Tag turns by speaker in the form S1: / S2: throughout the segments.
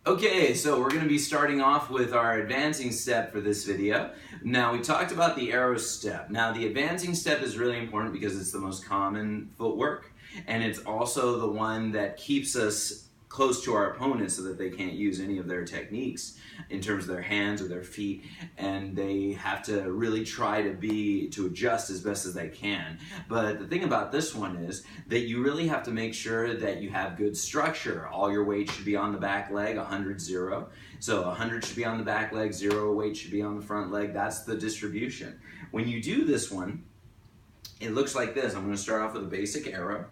S1: Okay, so we're going to be starting off with our advancing step for this video. Now, we talked about the arrow step. Now, the advancing step is really important because it's the most common footwork, and it's also the one that keeps us close to our opponents so that they can't use any of their techniques in terms of their hands or their feet, and they have to really try to adjust as best as they can. But the thing about this one is that you really have to make sure that you have good structure. All your weight should be on the back leg, 100-0. So 100 should be on the back leg, 0 weight should be on the front leg. That's the distribution. When you do this one, it looks like this. I'm going to start off with a basic arrow,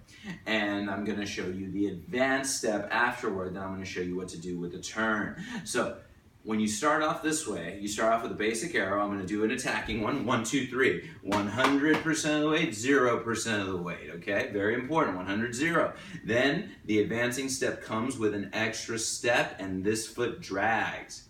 S1: and I'm going to show you the advanced step afterward. Then I'm going to show you what to do with the turn. So when you start off this way, you start off with a basic arrow. I'm going to do an attacking one. 1, 2, 3. 100% of the weight, 0% of the weight. Okay, very important. 100, 0. Then the advancing step comes with an extra step, and this foot drags.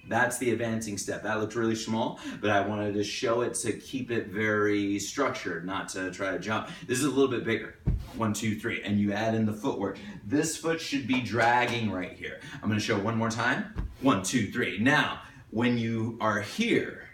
S1: That's the advancing step. That looked really small, but I wanted to show it to keep it very structured, not to try to jump. This is a little bit bigger. 1, 2, 3, and you add in the footwork. This foot should be dragging right here. I'm going to show one more time. 1, 2, 3. Now, when you are here,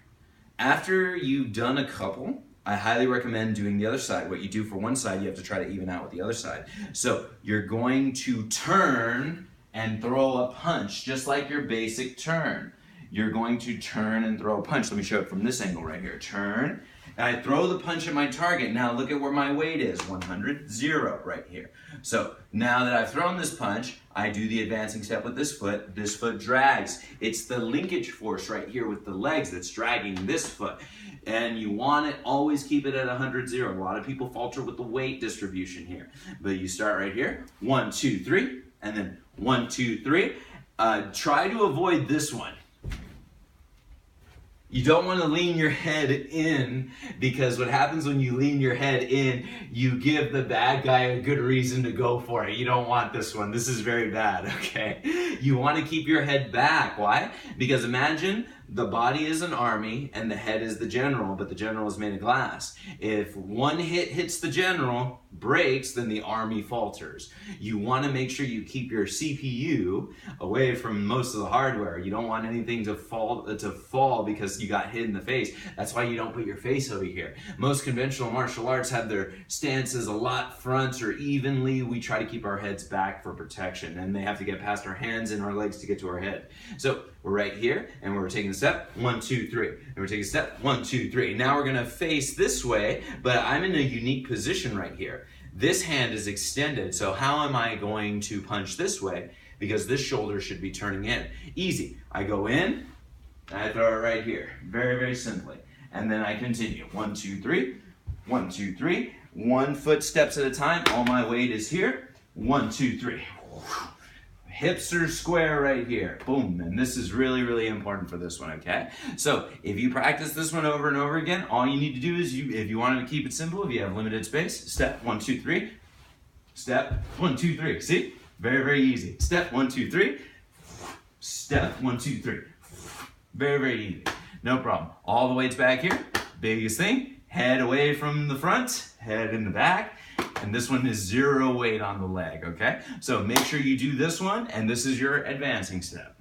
S1: after you've done a couple, I highly recommend doing the other side. What you do for one side, you have to try to even out with the other side. So you're going to turn and throw a punch, just like your basic turn. You're going to turn and throw a punch. Let me show it from this angle right here. Turn, and I throw the punch at my target. Now look at where my weight is, 100, 0 right here. So now that I've thrown this punch, I do the advancing step with this foot. This foot drags. It's the linkage force right here with the legs that's dragging this foot. And you want it, always keep it at 100, 0. A lot of people falter with the weight distribution here. But you start right here, 1, 2, 3, and then 1, 2, 3. Try to avoid this one. You don't want to lean your head in, because what happens when you lean your head in, you give the bad guy a good reason to go for it. You don't want this one. This is very bad, okay? You want to keep your head back. Why? Because imagine the body is an army and the head is the general, but the general is made of glass. If one hit hits the general, breaks, then the army falters. You want to make sure you keep your CPU away from most of the hardware. You don't want anything to fall because you got hit in the face. That's why you don't put your face over here. Most conventional martial arts have their stances a lot front or evenly. We try to keep our heads back for protection, and they have to get past our hands and our legs to get to our head. So we're right here, and we're taking a step, 1, 2, 3. And we're taking a step, 1, 2, 3. Now we're gonna face this way, but I'm in a unique position right here. This hand is extended, so how am I going to punch this way? Because this shoulder should be turning in. Easy. I go in, and I throw it right here. Very, very simply. And then I continue. 1, 2, 3. 1, 2, 3. 1 foot steps at a time. All my weight is here. 1, 2, 3. Hips are square right here. Boom. And this is really, really important for this one, okay? So if you practice this one over and over again, all you need to do is, if you want to keep it simple, if you have limited space, step 1, 2, 3. Step 1, 2, 3. See? Very, very easy. Step 1, 2, 3. Step 1, 2, 3. Very, very easy. No problem. All the weight's back here. Biggest thing, head away from the front, head in the back. And this one is 0 weight on the leg, okay? So make sure you do this one, and this is your advancing step.